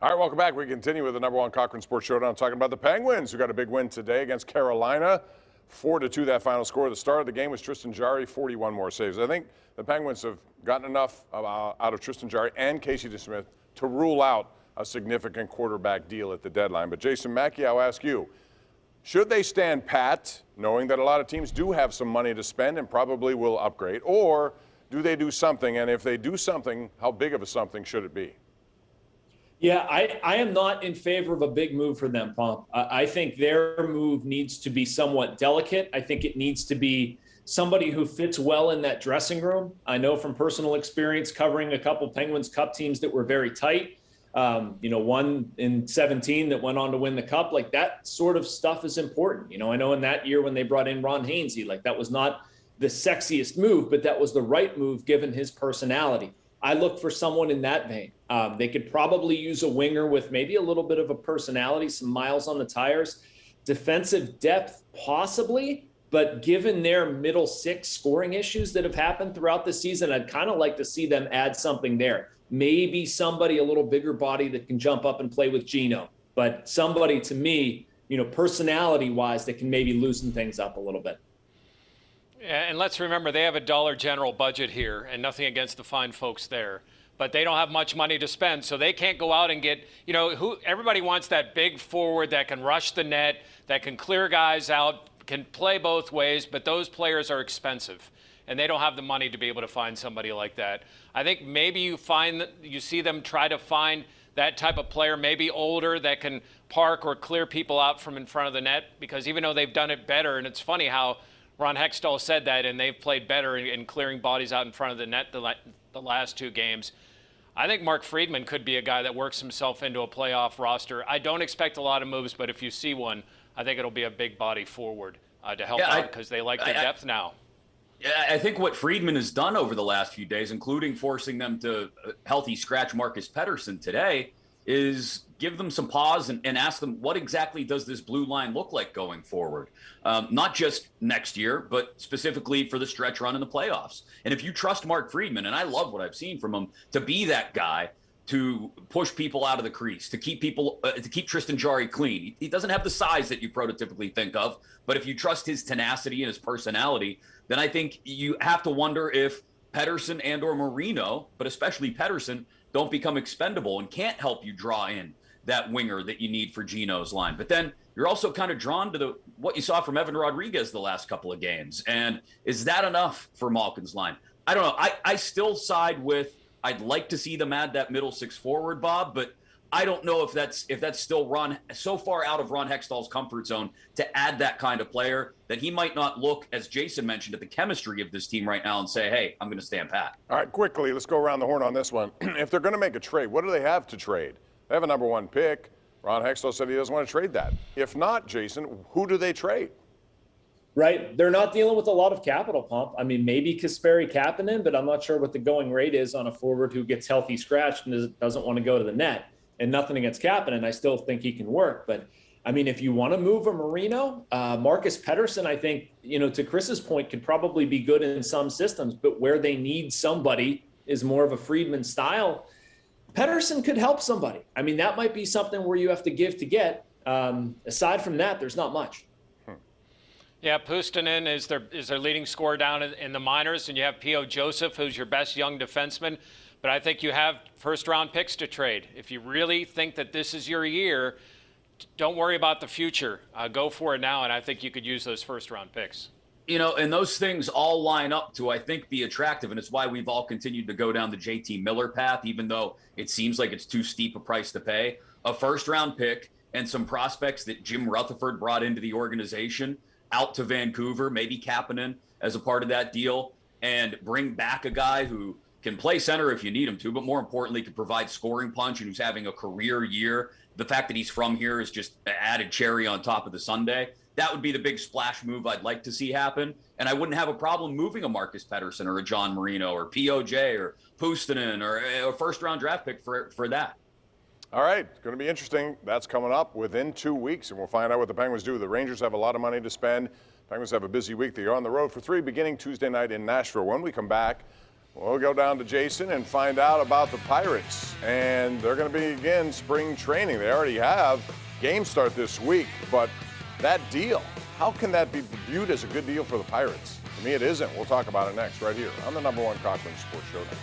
All right, welcome back. We continue with the #1 Cochran Sports Showdown, talking about the Penguins, who got a big win today against Carolina. 4-2 that final score. The start of the game was Tristan Jarry, 41 more saves. I think the Penguins have gotten enough out of Tristan Jarry and Casey DeSmith to rule out a significant quarterback deal at the deadline. But Jason Mackey, I'll ask you, should they stand pat, knowing that a lot of teams do have some money to spend and probably will upgrade, or do they do something? And if they do something, how big of a something should it be? Yeah, I am not in favor of a big move for them, Pomp. I think their move needs to be somewhat delicate. I think it needs to be somebody who fits well in that dressing room. I know from personal experience covering a couple Penguins Cup teams that were very tight. One in 17 that went on to win the Cup. Like, that sort of stuff is important. I know in that year when they brought in Ron Hainsey, like, that was not the sexiest move, but that was the right move given his personality. I look for someone in that vein. They could probably use a winger with maybe a little bit of a personality, some miles on the tires. Defensive depth, possibly, but given their middle six scoring issues that have happened throughout the season, I'd kind of like to see them add something there. Maybe somebody a little bigger body that can jump up and play with Gino, but somebody, to me, personality-wise, that can maybe loosen things up a little bit. Yeah, and let's remember, they have a Dollar General budget here, and nothing against the fine folks there. But they don't have much money to spend, so they can't go out and get, everybody wants that big forward that can rush the net, that can clear guys out, can play both ways, but those players are expensive, and they don't have the money to be able to find somebody like that. I think maybe you see them try to find that type of player, maybe older, that can park or clear people out from in front of the net, because even though they've done it better, and it's funny how Ron Hextall said that, and they've played better in clearing bodies out in front of the net the last two games. I think Mark Friedman could be a guy that works himself into a playoff roster. I don't expect a lot of moves, but if you see one, I think it'll be a big body forward to help out, because they like the depth now. Yeah, I think what Friedman has done over the last few days, including forcing them to healthy scratch Marcus Pettersson today, is give them some pause and ask them, what exactly does this blue line look like going forward? Not just next year, but specifically for the stretch run in the playoffs. And if you trust Mark Friedman, and I love what I've seen from him, to be that guy to push people out of the crease, to keep Tristan Jarry clean. He doesn't have the size that you prototypically think of, but if you trust his tenacity and his personality, then I think you have to wonder if Pettersson and or Marino, but especially Pettersson, don't become expendable and can't help you draw in that winger that you need for Gino's line. But then you're also kind of drawn to what you saw from Evan Rodriguez the last couple of games. And is that enough for Malkin's line? I don't know. I still side with, I'd like to see them add that middle six forward, Bob, but I don't know if that's still so far out of Ron Hextall's comfort zone to add that kind of player that he might not look, as Jason mentioned, at the chemistry of this team right now and say, hey, I'm going to stand pat. All right, quickly, let's go around the horn on this one. If they're going to make a trade, what do they have to trade? They have a #1 pick. Ron Hextall said he doesn't want to trade that. If not, Jason, who do they trade? Right. They're not dealing with a lot of capital, Pomp. I mean, maybe Kasperi Kapanen, but I'm not sure what the going rate is on a forward who gets healthy scratched and doesn't want to go to the net. And nothing against Kapanen, I still think he can work. But, I mean, if you want to move a Marino, Marcus Pettersson, I think, to Chris's point, could probably be good in some systems. But where they need somebody is more of a Friedman style. Pettersson could help somebody. I mean, that might be something where you have to give to get. Aside from that, there's not much. Yeah, Puustinen is their leading scorer down in the minors, and you have P.O. Joseph, who's your best young defenseman. But I think you have first-round picks to trade. If you really think that this is your year, don't worry about the future. Go for it now, and I think you could use those first-round picks. And those things all line up to, I think, be attractive, and it's why we've all continued to go down the JT Miller path, even though it seems like it's too steep a price to pay. A first-round pick and some prospects that Jim Rutherford brought into the organization out to Vancouver, maybe Kapanen as a part of that deal, and bring back a guy who can play center if you need him to, but more importantly, can provide scoring punch and who's having a career year. The fact that he's from here is just an added cherry on top of the sundae. That would be the big splash move I'd like to see happen. And I wouldn't have a problem moving a Marcus Pettersson or a John Marino or POJ or Puustinen or a first-round draft pick for that. All right, it's going to be interesting. That's coming up within 2 weeks, and we'll find out what the Penguins do. The Rangers have a lot of money to spend. Penguins have a busy week. They're on the road for 3, beginning Tuesday night in Nashville. When we come back, We'll go down to Jason and find out about the Pirates. And they're going to begin spring training. They already have game start this week. But that deal, how can that be viewed as a good deal for the Pirates? To me, it isn't. We'll talk about it next right here on the #1 Cochran Sports Showdown.